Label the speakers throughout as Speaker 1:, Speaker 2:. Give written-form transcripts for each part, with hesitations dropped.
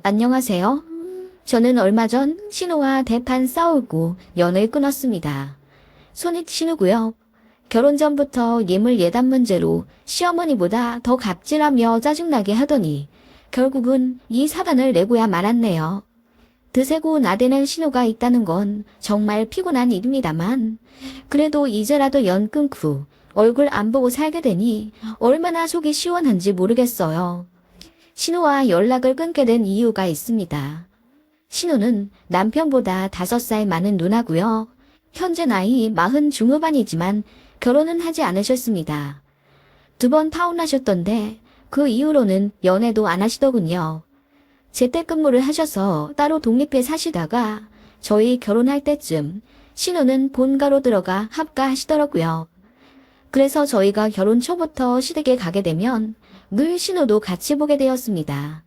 Speaker 1: 안녕하세요. 저는 얼마 전 신우와 대판 싸우고 연을 끊었습니다. 손이 신우고요. 결혼 전부터 예물 예단 문제로 시어머니보다 더 갑질하며 짜증나게 하더니 결국은 이 사단을 내고야 말았네요. 드세고 나대는 신우가 있다는 건 정말 피곤한 일입니다만 그래도 이제라도 연 끊고 얼굴 안 보고 살게 되니 얼마나 속이 시원한지 모르겠어요. 신우와 연락을 끊게 된 이유가 있습니다. 신우는 남편보다 5살 많은 누나고요. 현재 나이 40 중후반이지만 결혼은 하지 않으셨습니다. 2번 파혼하셨던데 그 이후로는 연애도 안 하시더군요. 재택근무를 하셔서 따로 독립해 사시다가 저희 결혼할 때쯤 신우는 본가로 들어가 합가하시더라고요. 그래서 저희가 결혼 초부터 시댁에 가게 되면 늘 신우도 같이 보게 되었습니다.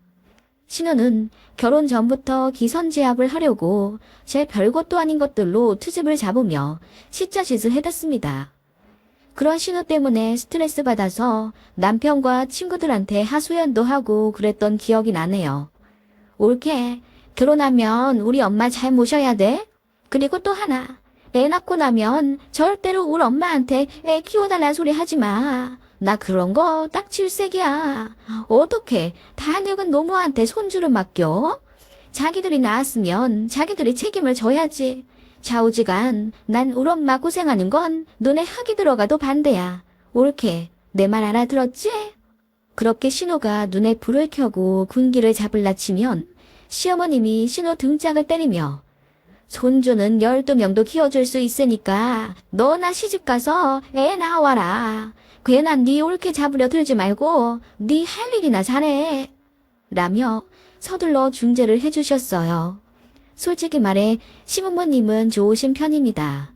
Speaker 1: 신우는 결혼 전부터 기선제압을 하려고 제 별것도 아닌 것들로 트집을 잡으며 시짜짓을 해댔습니다. 그런 신우 때문에 스트레스 받아서 남편과 친구들한테 하소연도 하고 그랬던 기억이 나네요. 옳게 결혼하면 우리 엄마 잘 모셔야 돼. 그리고 또 하나. 애 낳고 나면 절대로 우리 엄마한테 애 키워달라는 소리 하지 마. 나 그런 거 딱 질색이야. 어떻게 다 늙은 노모한테 손주를 맡겨? 자기들이 낳았으면 자기들이 책임을 져야지. 좌우지간 난 우리 엄마 고생하는 건 눈에 흙이 들어가도 반대야. 옳게 내 말 알아들었지? 그렇게 신우가 눈에 불을 켜고 군기를 잡을라 치면 시어머님이 신우 등짝을 때리며 손주는 12명도 키워줄 수 있으니까 너나 시집가서 애 낳아와라. 괜한 네 옳게 잡으려 들지 말고 네 할 일이나 잘해. 라며 서둘러 중재를 해주셨어요. 솔직히 말해 시부모님은 좋으신 편입니다.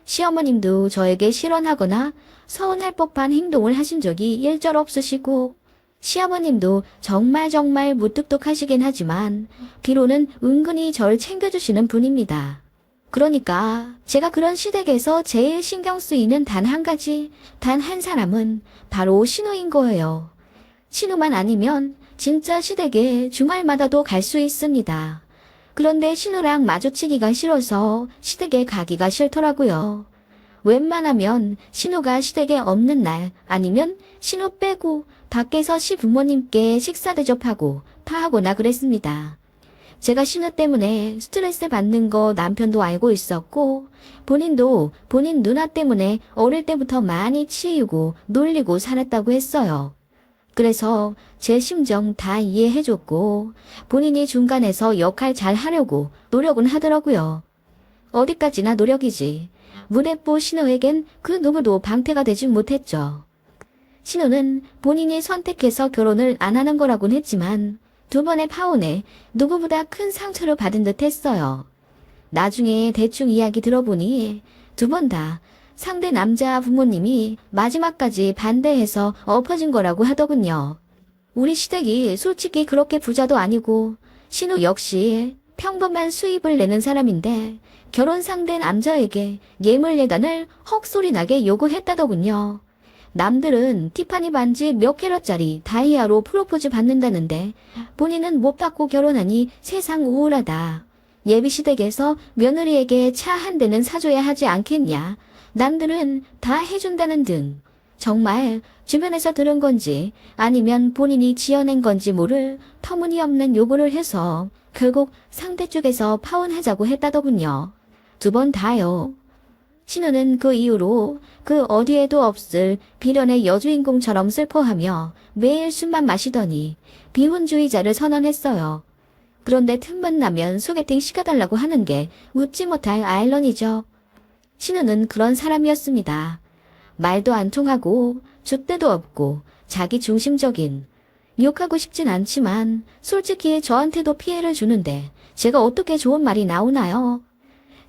Speaker 1: 시어머님도 저에게 실언하거나 서운할 법한 행동을 하신 적이 일절 없으시고 시아버님도 정말 무뚝뚝하시긴 하지만 뒤로는 은근히 절 챙겨주시는 분입니다. 그러니까 제가 그런 시댁에서 제일 신경 쓰이는 단 한 가지, 단 한 사람은 바로 신우인 거예요. 신우만 아니면 진짜 시댁에 주말마다도 갈 수 있습니다. 그런데 신우랑 마주치기가 싫어서 시댁에 가기가 싫더라고요. 웬만하면 신우가 시댁에 없는 날 아니면 신우 빼고 밖에서 시부모님께 식사 대접하고 파하거나 그랬습니다. 제가 신우 때문에 스트레스 받는 거 남편도 알고 있었고 본인도 본인 누나 때문에 어릴 때부터 많이 치이고 놀리고 살았다고 했어요. 그래서 제 심정 다 이해해줬고 본인이 중간에서 역할 잘 하려고 노력은 하더라고요. 어디까지나 노력이지. 무대뽀 신우에겐 그 누구도 방패가 되지 못했죠. 신우는 본인이 선택해서 결혼을 안 하는 거라곤 했지만 2번의 파혼에 누구보다 큰 상처를 받은 듯 했어요. 나중에 대충 이야기 들어보니 2번 다 상대 남자 부모님이 마지막까지 반대해서 엎어진 거라고 하더군요. 우리 시댁이 솔직히 그렇게 부자도 아니고 신우 역시 평범한 수입을 내는 사람인데 결혼 상대 남자에게 예물 예단을 헉소리나게 요구했다더군요. 남들은 티파니 반지 몇 캐럿짜리 다이아로 프로포즈 받는다는데 본인은 못 받고 결혼하니 세상 우울하다. 예비시댁에서 며느리에게 차 한 대는 사줘야 하지 않겠냐. 남들은 다 해준다는 등 정말 주변에서 들은 건지 아니면 본인이 지어낸 건지 모를 터무니없는 요구를 해서 결국 상대 쪽에서 파혼하자고 했다더군요. 2번 다요. 신우는 그 이후로 그 어디에도 없을 비련의 여주인공처럼 슬퍼하며 매일 술만 마시더니 비혼주의자를 선언했어요. 그런데 틈만 나면 소개팅 시켜달라고 하는 게 웃지 못할 아이러니죠. 신우는 그런 사람이었습니다. 말도 안 통하고 줏대도 없고 자기 중심적인. 욕하고 싶진 않지만 솔직히 저한테도 피해를 주는데 제가 어떻게 좋은 말이 나오나요?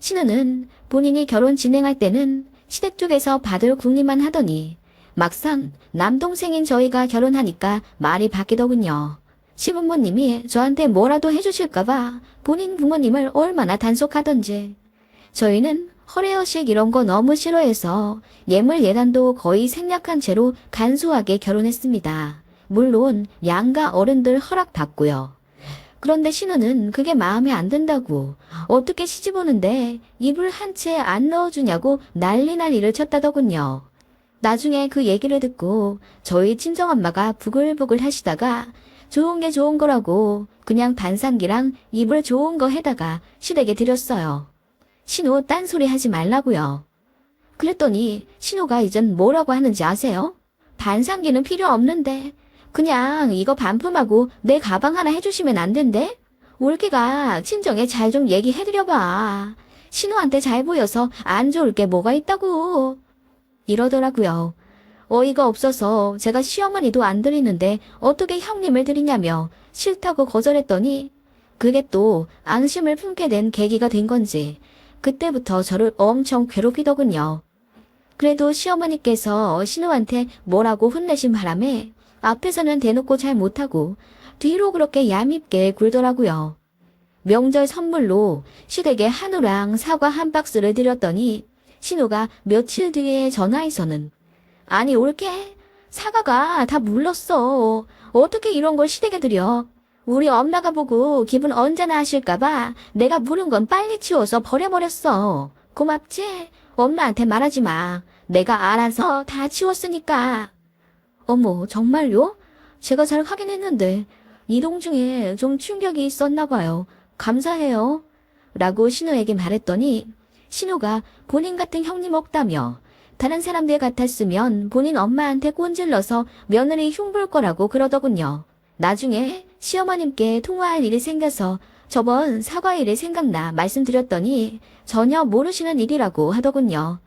Speaker 1: 신우는 본인이 결혼 진행할 때는 시댁 쪽에서 받을 궁리만 하더니 막상 남동생인 저희가 결혼하니까 말이 바뀌더군요. 시부모님이 저한테 뭐라도 해주실까봐 본인 부모님을 얼마나 단속하던지. 저희는 허례허식 이런 거 너무 싫어해서 예물 예단도 거의 생략한 채로 간소하게 결혼했습니다. 물론 양가 어른들 허락 받고요. 그런데 신우는 그게 마음에 안 든다고 어떻게 시집 오는데 입을 한 채 안 넣어주냐고 난리를 쳤다더군요. 나중에 그 얘기를 듣고 저희 친정엄마가 부글부글 하시다가 좋은 게 좋은 거라고 그냥 반상기랑 이불 좋은 거 해다가 시댁에 드렸어요. 신우 딴소리 하지 말라고요. 그랬더니 신우가 이젠 뭐라고 하는지 아세요? 반상기는 필요 없는데 그냥 이거 반품하고 내 가방 하나 해주시면 안 된대? 올케가 친정에 잘 좀 얘기해드려봐. 신우한테 잘 보여서 안 좋을 게 뭐가 있다고. 이러더라고요. 어이가 없어서 제가 시어머니도 안 드리는데 어떻게 형님을 드리냐며 싫다고 거절했더니 그게 또 앙심을 품게 된 계기가 된 건지 그때부터 저를 엄청 괴롭히더군요. 그래도 시어머니께서 신우한테 뭐라고 혼내신 바람에 앞에서는 대놓고 잘 못하고 뒤로 그렇게 얄밉게 굴더라고요. 명절 선물로 시댁에 한우랑 사과 한 박스를 드렸더니 신우가 며칠 뒤에 전화해서는 아니 올게 사과가 다 물렀어. 어떻게 이런 걸 시댁에 드려. 우리 엄마가 보고 기분 언제나 하실까봐 내가 물은 건 빨리 치워서 버려버렸어. 고맙지? 엄마한테 말하지 마. 내가 알아서 다 치웠으니까. 어머 정말요? 제가 잘 확인했는데 이동 중에 좀 충격이 있었나 봐요. 감사해요. 라고 신우에게 말했더니 신우가 본인 같은 형님 없다며 다른 사람들 같았으면 본인 엄마한테 꼰질러서 며느리 흉볼 거라고 그러더군요. 나중에 시어머님께 통화할 일이 생겨서 저번 사과 일이 생각나 말씀드렸더니 전혀 모르시는 일이라고 하더군요.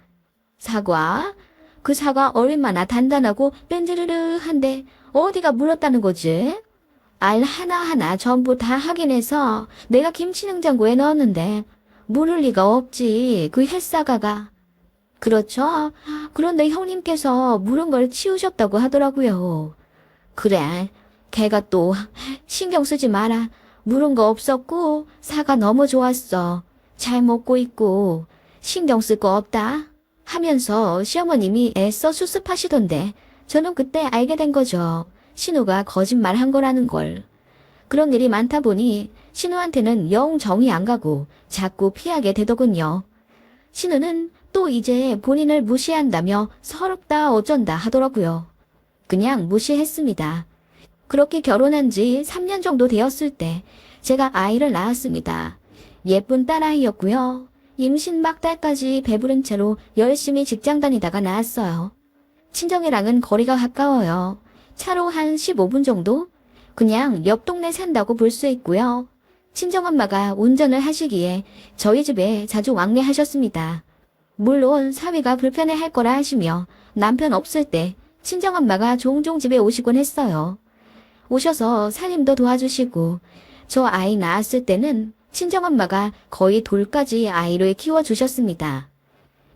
Speaker 1: 사과? 그 사과 얼마나 단단하고 뺀지르르한데 어디가 물었다는 거지? 알 하나하나 전부 다 확인해서 내가 김치냉장고에 넣었는데 물을 리가 없지. 그 햇사과가. 그렇죠. 그런데 형님께서 물은 걸 치우셨다고 하더라고요. 그래. 걔가 또 신경 쓰지 마라. 물은 거 없었고 사과 너무 좋았어. 잘 먹고 있고 신경 쓸 거 없다. 하면서 시어머님이 애써 수습하시던데 저는 그때 알게 된 거죠. 신우가 거짓말한 거라는 걸. 그런 일이 많다 보니 신우한테는 영 정이 안 가고 자꾸 피하게 되더군요. 신우는 또 이제 본인을 무시한다며 서럽다 어쩐다 하더라고요. 그냥 무시했습니다. 그렇게 결혼한 지 3년 정도 되었을 때 제가 아이를 낳았습니다. 예쁜 딸아이였고요. 임신 막달까지 배부른 채로 열심히 직장 다니다가 낳았어요. 친정이랑은 거리가 가까워요. 차로 한 15분 정도? 그냥 옆 동네 산다고 볼 수 있고요. 친정엄마가 운전을 하시기에 저희 집에 자주 왕래하셨습니다. 물론 사위가 불편해할 거라 하시며 남편 없을 때 친정엄마가 종종 집에 오시곤 했어요. 오셔서 살림도 도와주시고 저 아이 낳았을 때는 친정엄마가 거의 돌까지 아이를 키워주셨습니다.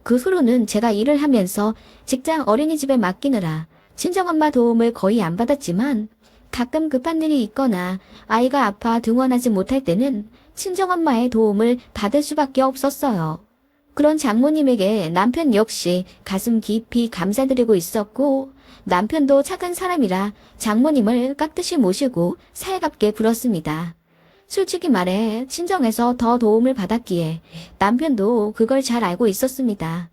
Speaker 1: 그 후로는 제가 일을 하면서 직장 어린이집에 맡기느라 친정엄마 도움을 거의 안 받았지만 가끔 급한 일이 있거나 아이가 아파 등원하지 못할 때는 친정엄마의 도움을 받을 수밖에 없었어요. 그런 장모님에게 남편 역시 가슴 깊이 감사드리고 있었고 남편도 착한 사람이라 장모님을 깍듯이 모시고 살갑게 굴었습니다. 솔직히 말해 친정에서 더 도움을 받았기에 남편도 그걸 잘 알고 있었습니다.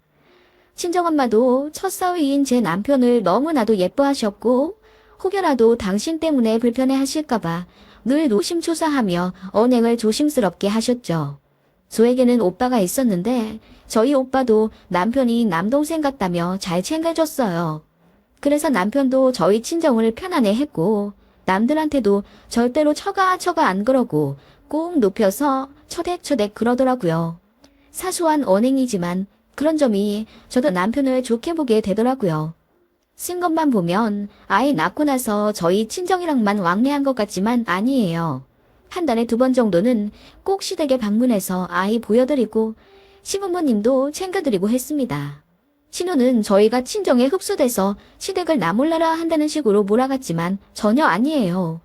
Speaker 1: 친정엄마도 첫 사위인 제 남편을 너무나도 예뻐하셨고 혹여라도 당신 때문에 불편해하실까봐 늘 노심초사하며 언행을 조심스럽게 하셨죠. 저에게는 오빠가 있었는데 저희 오빠도 남편이 남동생 같다며 잘 챙겨줬어요. 그래서 남편도 저희 친정을 편안해했고 남들한테도 절대로 처가 안 그러고 꼭 높여서 초대초대 그러더라고요. 사소한 언행이지만 그런 점이 저도 남편을 좋게 보게 되더라고요. 쓴 것만 보면 아이 낳고 나서 저희 친정이랑만 왕래한 것 같지만 아니에요. 한 달에 2번 정도는 꼭 시댁에 방문해서 아이 보여드리고 시부모님도 챙겨드리고 했습니다. 신우는 저희가 친정에 흡수돼서 시댁을 나몰라라 한다는 식으로 몰아갔지만 전혀 아니에요.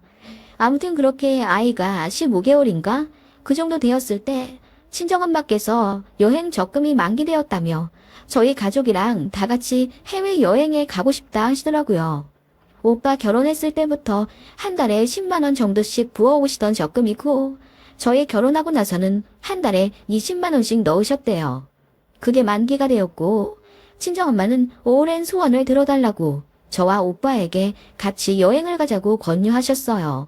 Speaker 1: 아무튼 그렇게 아이가 15개월인가? 그 정도 되었을 때 친정엄마께서 여행 적금이 만기되었다며 저희 가족이랑 다 같이 해외여행에 가고 싶다 하시더라고요. 오빠 결혼했을 때부터 한 달에 10만 원 정도씩 부어오시던 적금이고 저희 결혼하고 나서는 한 달에 20만 원씩 넣으셨대요. 그게 만기가 되었고 친정엄마는 오랜 소원을 들어달라고 저와 오빠에게 같이 여행을 가자고 권유하셨어요.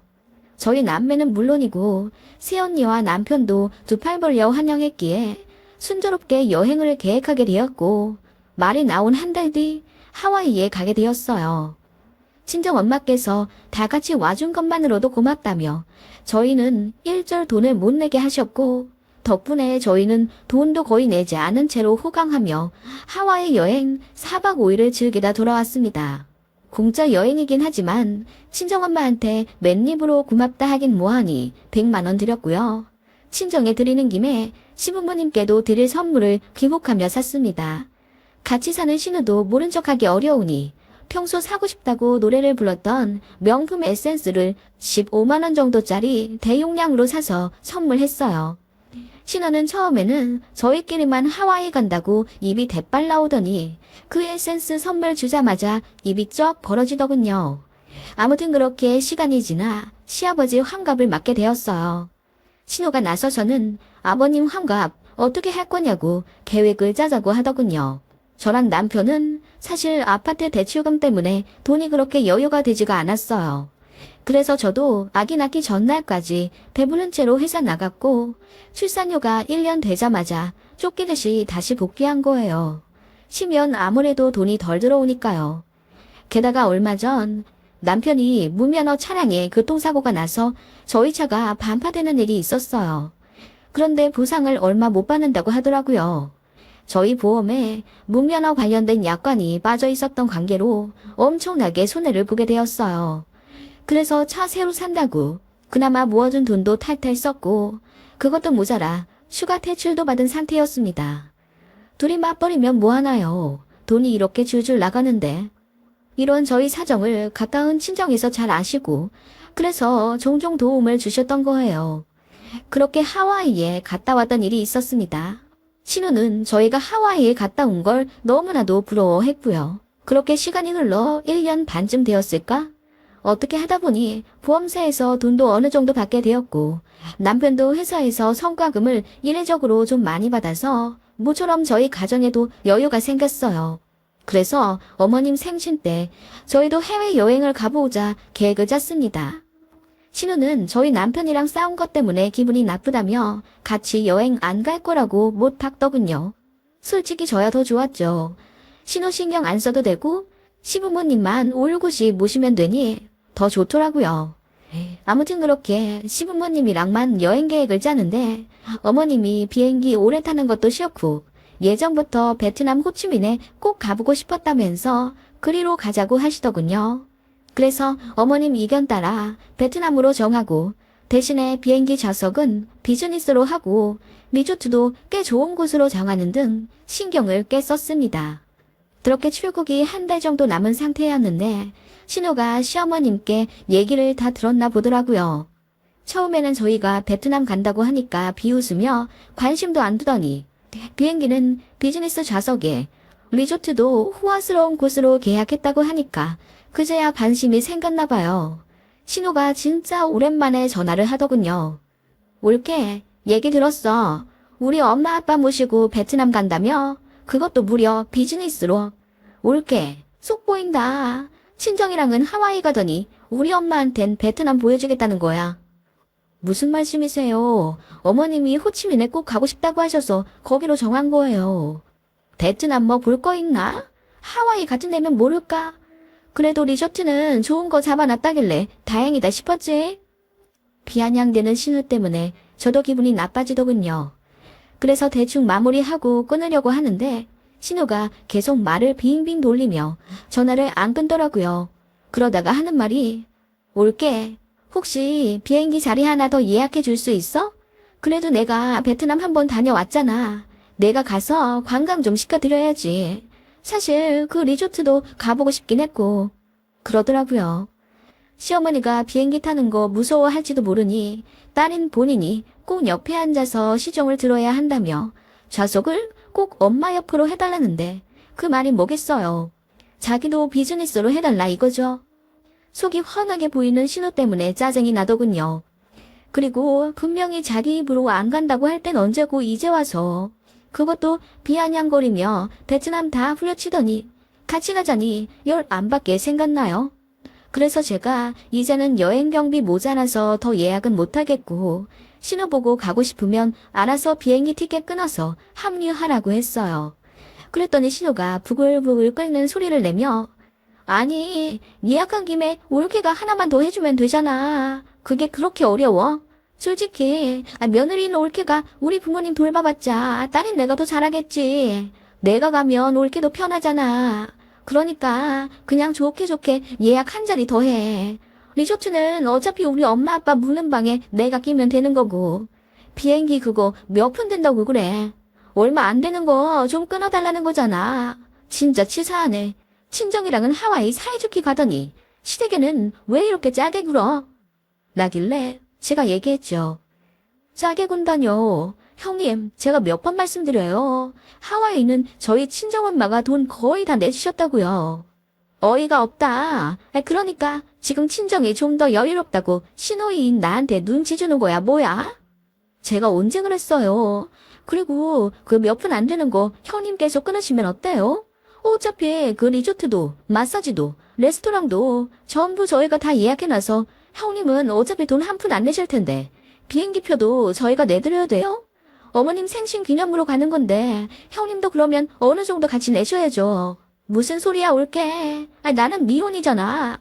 Speaker 1: 저희 남매는 물론이고 새언니와 남편도 두 팔 벌려 환영했기에 순조롭게 여행을 계획하게 되었고 말이 나온 한 달 뒤 하와이에 가게 되었어요. 친정엄마께서 다 같이 와준 것만으로도 고맙다며 저희는 일절 돈을 못 내게 하셨고 덕분에 저희는 돈도 거의 내지 않은 채로 호강하며 하와이 여행 4박 5일을 즐기다 돌아왔습니다. 공짜 여행이긴 하지만 친정엄마한테 맨입으로 고맙다 하긴 뭐하니 100만 원 드렸고요. 친정에 드리는 김에 시부모님께도 드릴 선물을 귀복하며 샀습니다. 같이 사는 신우도 모른 척하기 어려우니 평소 사고 싶다고 노래를 불렀던 명품 에센스를 15만 원 정도짜리 대용량으로 사서 선물했어요. 신우는 처음에는 저희끼리만 하와이 간다고 입이 대빨 나오더니 그 에센스 선물 주자마자 입이 쩍 벌어지더군요. 아무튼 그렇게 시간이 지나 시아버지 환갑을 맞게 되었어요. 신우가 나서서는 아버님 환갑 어떻게 할 거냐고 계획을 짜자고 하더군요. 저랑 남편은 사실 아파트 대출금 때문에 돈이 그렇게 여유가 되지가 않았어요. 그래서 저도 아기 낳기 전날까지 배부른 채로 회사 나갔고 출산휴가 1년 되자마자 쫓기듯이 다시 복귀한 거예요. 쉬면 아무래도 돈이 덜 들어오니까요. 게다가 얼마 전 남편이 무면허 차량에 교통사고가 나서 저희 차가 반파되는 일이 있었어요. 그런데 보상을 얼마 못 받는다고 하더라고요. 저희 보험에 무면허 관련된 약관이 빠져 있었던 관계로 엄청나게 손해를 보게 되었어요. 그래서 차 새로 산다고 그나마 모아둔 돈도 탈탈 썼고 그것도 모자라 휴가 퇴출도 받은 상태였습니다. 둘이 맞벌이면 뭐하나요? 돈이 이렇게 줄줄 나가는데. 이런 저희 사정을 가까운 친정에서 잘 아시고 그래서 종종 도움을 주셨던 거예요. 그렇게 하와이에 갔다 왔던 일이 있었습니다. 신우는 저희가 하와이에 갔다 온 걸 너무나도 부러워했고요. 그렇게 시간이 흘러 1년 반쯤 되었을까? 어떻게 하다 보니 보험사에서 돈도 어느 정도 받게 되었고 남편도 회사에서 성과금을 이례적으로 좀 많이 받아서 모처럼 저희 가정에도 여유가 생겼어요. 그래서 어머님 생신 때 저희도 해외여행을 가보자 계획을 짰습니다. 신우는 저희 남편이랑 싸운 것 때문에 기분이 나쁘다며 같이 여행 안 갈 거라고 못 박더군요. 솔직히 저야 더 좋았죠. 신우 신경 안 써도 되고 시부모님만 올곧이 모시면 되니 더 좋더라고요. 아무튼 그렇게 시부모님이랑만 여행 계획을 짜는데 어머님이 비행기 오래 타는 것도 싫고 예전부터 베트남 호치민에 꼭 가보고 싶었다면서 그리로 가자고 하시더군요. 그래서 어머님 의견 따라 베트남으로 정하고 대신에 비행기 좌석은 비즈니스로 하고 리조트도 꽤 좋은 곳으로 정하는 등 신경을 꽤 썼습니다. 그렇게 출국이 한 달 정도 남은 상태였는데 신우가 시어머님께 얘기를 다 들었나 보더라고요. 처음에는 저희가 베트남 간다고 하니까 비웃으며 관심도 안 두더니 비행기는 비즈니스 좌석에 리조트도 호화스러운 곳으로 계약했다고 하니까 그제야 관심이 생겼나 봐요. 신우가 진짜 오랜만에 전화를 하더군요. 올케 얘기 들었어. 우리 엄마 아빠 모시고 베트남 간다며? 그것도 무려 비즈니스로. 올케 속 보인다. 친정이랑은 하와이 가더니 우리 엄마한텐 베트남 보여주겠다는 거야. 무슨 말씀이세요? 어머님이 호치민에 꼭 가고 싶다고 하셔서 거기로 정한 거예요. 베트남 뭐 볼 거 있나? 하와이 같은 데면 모를까? 그래도 리조트는 좋은 거 잡아놨다길래 다행이다 싶었지. 비아냥대는 신우 때문에 저도 기분이 나빠지더군요. 그래서 대충 마무리하고 끊으려고 하는데 신우가 계속 말을 빙빙 돌리며 전화를 안 끊더라고요. 그러다가 하는 말이 올게. 혹시 비행기 자리 하나 더 예약해 줄 수 있어? 그래도 내가 베트남 한번 다녀왔잖아. 내가 가서 관광 좀 시켜드려야지. 사실 그 리조트도 가보고 싶긴 했고. 그러더라고요. 시어머니가 비행기 타는 거 무서워할지도 모르니 딸인 본인이 꼭 옆에 앉아서 시종을 들어야 한다며 좌석을 꼭 엄마 옆으로 해달라는데 그 말이 뭐겠어요. 자기도 비즈니스로 해달라 이거죠. 속이 환하게 보이는 신호 때문에 짜증이 나더군요. 그리고 분명히 자기 입으로 안 간다고 할 땐 언제고 이제 와서 그것도 비아냥거리며 베트남 다 후려치더니 같이 가자니 열 안 받게 생각나요. 그래서 제가 이제는 여행 경비 모자라서 더 예약은 못하겠고 신호 보고 가고 싶으면 알아서 비행기 티켓 끊어서 합류하라고 했어요. 그랬더니 신호가 부글부글 끓는 소리를 내며 아니 예약한 김에 올케가 하나만 더 해주면 되잖아. 그게 그렇게 어려워? 솔직히 며느리는 올케가 우리 부모님 돌봐봤자 딸인 내가 더 잘하겠지. 내가 가면 올케도 편하잖아. 그러니까 그냥 좋게 좋게 예약 한 자리 더 해. 리조트는 어차피 우리 엄마 아빠 묵는 방에 내가 끼면 되는 거고. 비행기 그거 몇 푼 된다고 그래. 얼마 안 되는 거 좀 끊어달라는 거잖아. 진짜 치사하네. 친정이랑은 하와이 사이좋게 가더니 시댁에는 왜 이렇게 짜게 굴어? 나길래 제가 얘기했죠. 짜게 군다뇨. 형님, 제가 몇 번 말씀드려요. 하와이는 저희 친정엄마가 돈 거의 다 내주셨다고요. 어이가 없다. 그러니까 지금 친정이 좀 더 여유롭다고 신호이인 나한테 눈치 주는 거야, 뭐야? 제가 언제 그랬어요. 그리고 그 몇 푼 안 되는 거 형님께서 끊으시면 어때요? 어차피 그 리조트도 마사지도 레스토랑도 전부 저희가 다 예약해놔서 형님은 어차피 돈 한 푼 안 내실 텐데 비행기표도 저희가 내드려야 돼요? 어머님 생신 기념으로 가는 건데 형님도 그러면 어느 정도 같이 내셔야죠. 무슨 소리야 올게. 나는 미혼이잖아.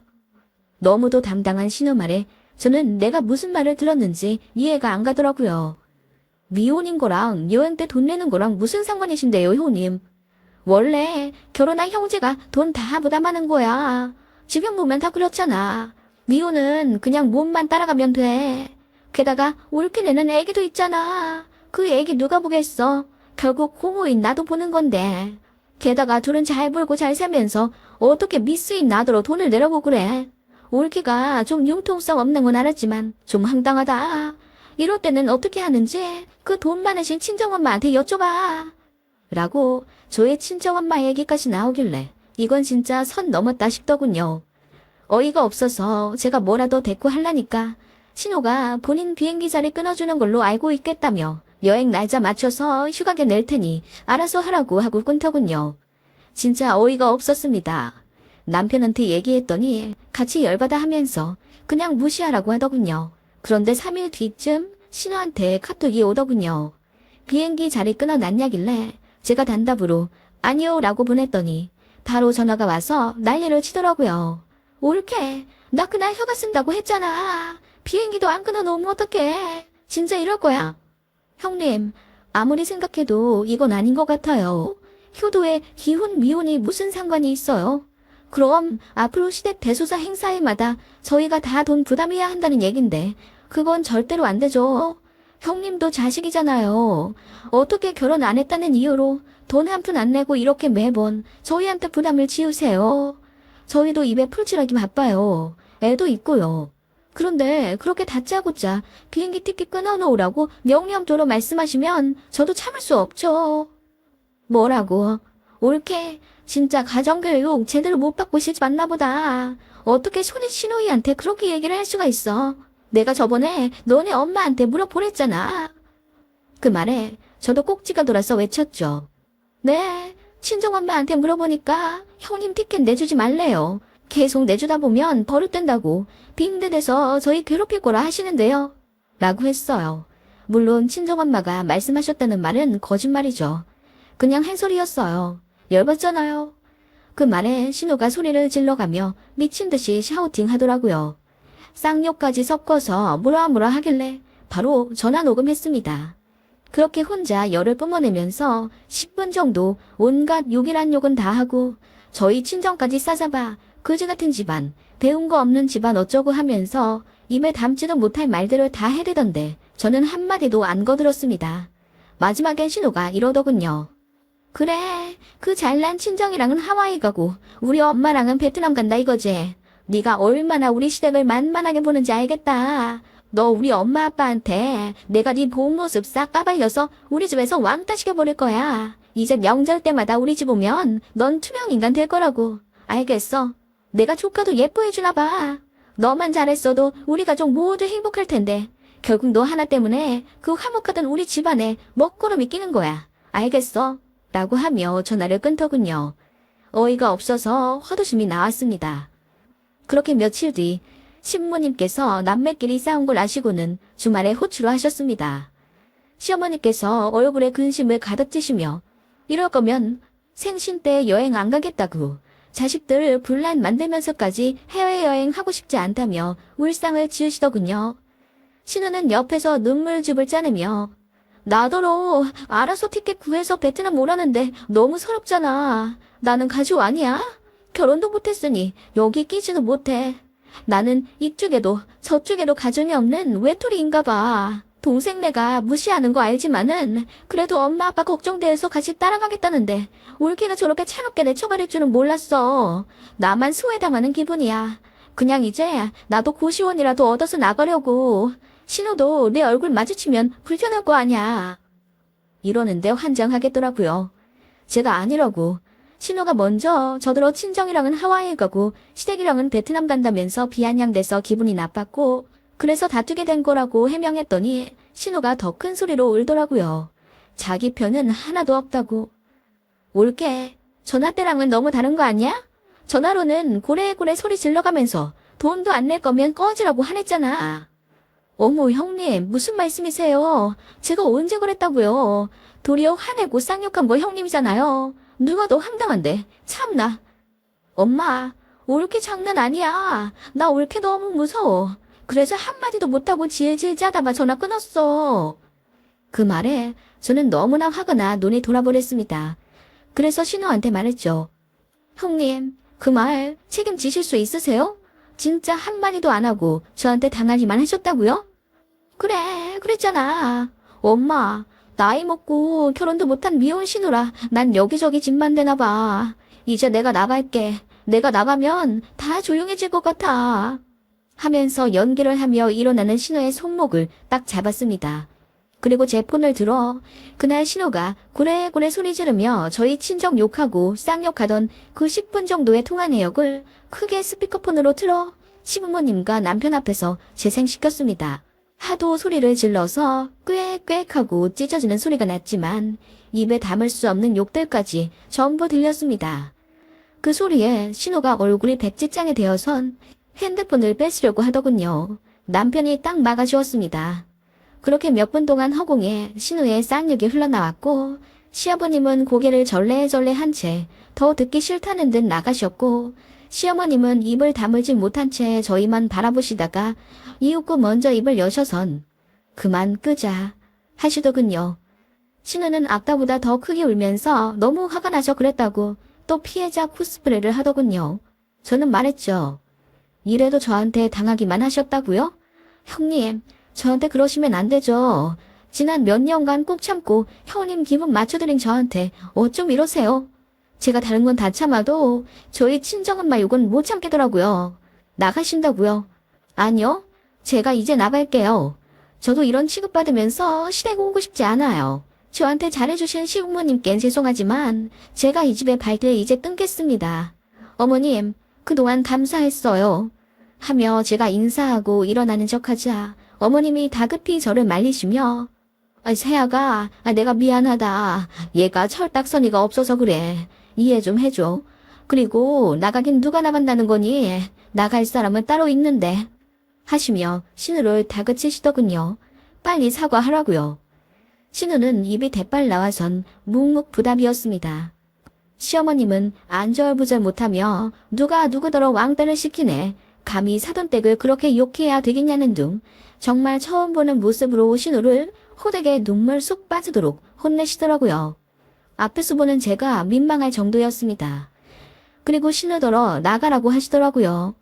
Speaker 1: 너무도 당당한 신호 말에 저는 내가 무슨 말을 들었는지 이해가 안 가더라고요. 미혼인 거랑 여행 때 돈 내는 거랑 무슨 상관이신데요, 형님? 원래 결혼한 형제가 돈 다 부담하는 거야. 주변 보면 다 그렇잖아. 미혼은 그냥 몸만 따라가면 돼. 게다가 올케 내는 애기도 있잖아. 그 애기 누가 보겠어. 결국 호모인 나도 보는 건데. 게다가 둘은 잘 벌고 잘 살면서 어떻게 미스인 나더러 돈을 내라고 그래. 올케가 좀 융통성 없는 건 알았지만 좀 황당하다. 이럴 때는 어떻게 하는지 그 돈 많으신 친정엄마한테 여쭤봐. 라고 저의 친정엄마 얘기까지 나오길래 이건 진짜 선 넘었다 싶더군요. 어이가 없어서 제가 뭐라도 대꾸 하려니까 신호가 본인 비행기 자리 끊어주는 걸로 알고 있겠다며 여행 날짜 맞춰서 휴가계 낼 테니 알아서 하라고 하고 끊더군요. 진짜 어이가 없었습니다. 남편한테 얘기했더니 같이 열받아 하면서 그냥 무시하라고 하더군요. 그런데 3일 뒤쯤 신호한테 카톡이 오더군요. 비행기 자리 끊어놨냐길래 제가 단답으로 아니요 라고 보냈더니 바로 전화가 와서 난리를 치더라고요. 올케, 나 그날 휴가 쓴다고 했잖아. 비행기도 안 끊어놓으면 어떡해. 진짜 이럴 거야. 형님, 아무리 생각해도 이건 아닌 것 같아요. 효도에 기혼, 미혼이 무슨 상관이 있어요? 그럼 앞으로 시댁 대소사 행사일마다 저희가 다 돈 부담해야 한다는 얘긴데 그건 절대로 안 되죠. 형님도 자식이잖아요. 어떻게 결혼 안 했다는 이유로 돈 한 푼 안 내고 이렇게 매번 저희한테 부담을 지우세요. 저희도 입에 풀칠하기 바빠요. 애도 있고요. 그런데 그렇게 다짜고짜 비행기 티켓 끊어놓으라고 명령조로 말씀하시면 저도 참을 수 없죠. 뭐라고? 올케 진짜 가정교육 제대로 못 받고 시집 왔나 보다. 어떻게 손이 신호이한테 그렇게 얘기를 할 수가 있어. 내가 저번에 너네 엄마한테 물어보랬잖아. 그 말에 저도 꼭지가 돌아서 외쳤죠. 네, 친정엄마한테 물어보니까 형님 티켓 내주지 말래요. 계속 내주다 보면 버릇된다고 빙대돼서 저희 괴롭힐 거라 하시는데요. 라고 했어요. 물론 친정엄마가 말씀하셨다는 말은 거짓말이죠. 그냥 한 소리였어요. 열받잖아요. 그 말에 신호가 소리를 질러가며 미친 듯이 샤우팅 하더라고요. 쌍욕까지 섞어서 뭐라 하길래 바로 전화 녹음했습니다. 그렇게 혼자 열을 뿜어내면서 10분 정도 온갖 욕이란 욕은 다 하고 저희 친정까지 싸잡아 그지 같은 집안, 배운 거 없는 집안 어쩌고 하면서 입에 담지도 못할 말들을 다 해대던데 저는 한마디도 안 거들었습니다. 마지막엔 신호가 이러더군요. 그래, 그 잘난 친정이랑은 하와이 가고 우리 엄마랑은 베트남 간다 이거지. 네가 얼마나 우리 시댁을 만만하게 보는지 알겠다. 너 우리 엄마 아빠한테 내가 네 본 모습 싹 까발려서 우리 집에서 왕따 시켜버릴 거야. 이제 명절 때마다 우리 집 오면 넌 투명인간 될 거라고. 알겠어. 내가 조카도 예뻐해주나 봐. 너만 잘했어도 우리 가족 모두 행복할 텐데 결국 너 하나 때문에 그 화목하던 우리 집안에 먹구름이 끼는 거야. 알겠어? 라고 하며 전화를 끊더군요. 어이가 없어서 헛웃음이 나왔습니다. 그렇게 며칠 뒤 시부모님께서 남매끼리 싸운 걸 아시고는 주말에 호출을 하셨습니다. 시어머니께서 얼굴에 근심을 가득 찌시며 이럴 거면 생신 때 여행 안 가겠다고 자식들 분란 만들면서까지 해외여행 하고 싶지 않다며 울상을 지으시더군요. 신우는 옆에서 눈물즙을 짜내며 나더러 알아서 티켓 구해서 베트남 오라는데 너무 서럽잖아. 나는 가족 아니야? 결혼도 못했으니 여기 끼지도 못해. 나는 이쪽에도 저쪽에도 가정이 없는 외톨이인가 봐. 동생네가 무시하는 거 알지만은 그래도 엄마 아빠 걱정돼서 같이 따라가겠다는데 올케가 저렇게 차갑게 내쳐버릴 줄은 몰랐어. 나만 소외당하는 기분이야. 그냥 이제 나도 고시원이라도 얻어서 나가려고. 신우도 내 얼굴 마주치면 불편할 거 아냐. 이러는데 환장하겠더라고요. 제가 아니라고. 신우가 먼저 저더러 친정이랑은 하와이에 가고 시댁이랑은 베트남 간다면서 비아냥대서 기분이 나빴고 그래서 다투게 된 거라고 해명했더니 신우가 더 큰 소리로 울더라고요. 자기 편은 하나도 없다고. 올게. 전화 때랑은 너무 다른 거 아니야? 전화로는 고래고래 소리 질러가면서 돈도 안 낼 거면 꺼지라고 하랬잖아. 어머 형님 무슨 말씀이세요? 제가 언제 그랬다고요? 도리어 화내고 쌍욕한 거 형님이잖아요. 누가 더 황당한데 참나. 엄마 올케 장난 아니야. 나 올케 너무 무서워. 그래서 한마디도 못하고 질질 짜다가 전화 끊었어. 그 말에 저는 너무나 화가 나 눈이 돌아버렸습니다. 그래서 신우한테 말했죠. 형님 그 말 책임지실 수 있으세요? 진짜 한마디도 안 하고 저한테 당하기만 하셨다고요? 그래, 그랬잖아. 엄마, 나이 먹고 결혼도 못한 미혼 신우라 난 여기저기 집만 되나 봐. 이제 내가 나갈게. 내가 나가면 다 조용해질 것 같아. 하면서 연기를 하며 일어나는 신우의 손목을 딱 잡았습니다. 그리고 제 폰을 들어 그날 신우가 고래고래 소리 지르며 저희 친정 욕하고 쌍욕하던 그 10분 정도의 통화 내역을 크게 스피커폰으로 틀어 시부모님과 남편 앞에서 재생시켰습니다. 하도 소리를 질러서 꽥꽥하고 찢어지는 소리가 났지만 입에 담을 수 없는 욕들까지 전부 들렸습니다. 그 소리에 신우가 얼굴이 백지장이 되어선 핸드폰을 뺏으려고 하더군요. 남편이 딱 막아주었습니다. 그렇게 몇 분 동안 허공에 신우의 쌍욕이 흘러나왔고 시아버님은 고개를 절레절레 한 채 더 듣기 싫다는 듯 나가셨고 시어머님은 입을 다물지 못한 채 저희만 바라보시다가 이윽고 먼저 입을 여셔선 그만 끄자 하시더군요. 신우는 아까보다 더 크게 울면서 너무 화가 나서 그랬다고 또 피해자 코스프레를 하더군요. 저는 말했죠. 이래도 저한테 당하기만 하셨다고요? 형님, 저한테 그러시면 안 되죠. 지난 몇 년간 꾹 참고 형님 기분 맞춰드린 저한테 어쩜 이러세요? 제가 다른 건 다 참아도 저희 친정엄마 욕은 못 참겠더라고요. 나가신다고요? 아니요. 제가 이제 나갈게요. 저도 이런 취급받으면서 시댁 오고 싶지 않아요. 저한테 잘해주신 시부모님께 죄송하지만 제가 이 집의 발길 이제 끊겠습니다. 어머님, 그동안 감사했어요. 하며 제가 인사하고 일어나는 척하자 어머님이 다급히 저를 말리시며 세아가 내가 미안하다. 얘가 철딱서니가 없어서 그래. 이해 좀 해줘. 그리고 나가긴 누가 나간다는 거니? 나갈 사람은 따로 있는데. 하시며 신우를 다그치시더군요. 빨리 사과하라고요. 신우는 입이 대빨 나와선 묵묵부답이었습니다. 시어머님은 안절부절 못하며 누가 누구더러 왕따를 시키네. 감히 사돈 댁을 그렇게 욕해야 되겠냐는 둥 정말 처음 보는 모습으로 신우를 호되게 눈물 쏙 빠지도록 혼내시더라고요. 앞에서 보는 제가 민망할 정도였습니다. 그리고 신우더러 나가라고 하시더라고요.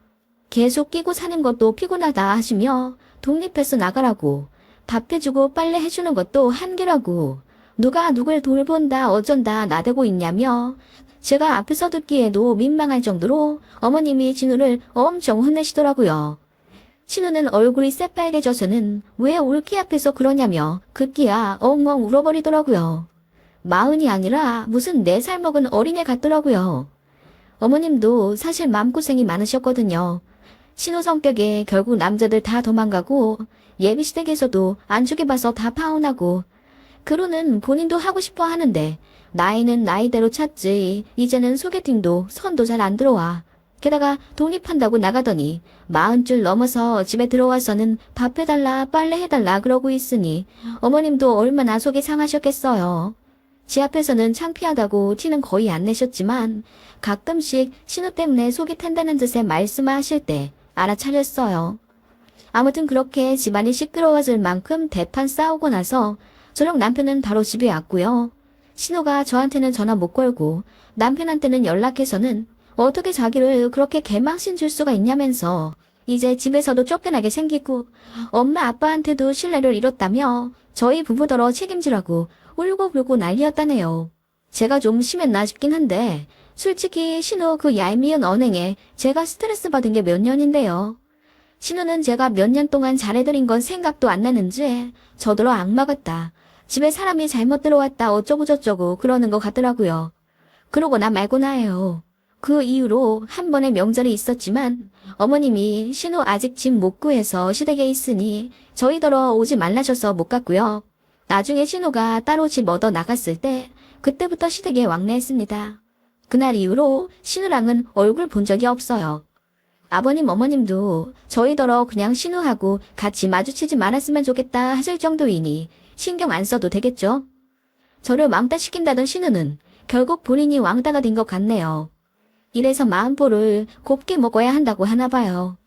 Speaker 1: 계속 끼고 사는 것도 피곤하다 하시며 독립해서 나가라고 밥 해주고 빨래 해주는 것도 한계라고 누가 누굴 돌본다 어쩐다 나대고 있냐며 제가 앞에서 듣기에도 민망할 정도로 어머님이 진우를 엄청 혼내시더라고요. 신우는 얼굴이 새빨개져서는 왜 올케 앞에서 그러냐며 급기야 엉엉 울어버리더라고요. 40이 아니라 무슨 4살 먹은 어린애 같더라고요. 어머님도 사실 마음고생이 많으셨거든요. 신우 성격에 결국 남자들 다 도망가고 예비시댁에서도 안 좋게 봐서 다 파혼하고 그로는 본인도 하고 싶어 하는데 나이는 나이대로 찼지 이제는 소개팅도 선도 잘 안 들어와. 게다가 독립한다고 나가더니 40줄 넘어서 집에 들어와서는 밥 해달라 빨래 해달라 그러고 있으니 어머님도 얼마나 속이 상하셨겠어요. 지 앞에서는 창피하다고 티는 거의 안 내셨지만 가끔씩 신우 때문에 속이 탄다는 듯의 말씀을 하실 때 알아차렸어요. 아무튼 그렇게 집안이 시끄러워질 만큼 대판 싸우고 나서 저녁 남편은 바로 집에 왔고요. 신우가 저한테는 전화 못 걸고 남편한테는 연락해서는 어떻게 자기를 그렇게 개망신 줄 수가 있냐면서 이제 집에서도 쫓겨나게 생기고 엄마 아빠한테도 신뢰를 잃었다며 저희 부부더러 책임지라고 울고불고 난리였다네요. 제가 좀 심했나 싶긴 한데 솔직히 신우 그 얄미운 언행에 제가 스트레스 받은 게 몇 년인데요. 신우는 제가 몇 년 동안 잘해드린 건 생각도 안 나는지 저더러 악마 같다. 집에 사람이 잘못 들어왔다 어쩌고저쩌고 그러는 것 같더라고요. 그러고나 말고나 해요. 그 이후로 한 번의 명절이 있었지만 어머님이 신우 아직 집 못 구해서 시댁에 있으니 저희더러 오지 말라셔서 못 갔고요. 나중에 신우가 따로 집 얻어 나갔을 때 그때부터 시댁에 왕래했습니다. 그날 이후로 신우랑은 얼굴 본 적이 없어요. 아버님 어머님도 저희더러 그냥 신우하고 같이 마주치지 말았으면 좋겠다 하실 정도이니 신경 안 써도 되겠죠? 저를 왕따시킨다던 신우는 결국 본인이 왕따가 된 것 같네요. 이래서 마음보를 곱게 먹어야 한다고 하나 봐요.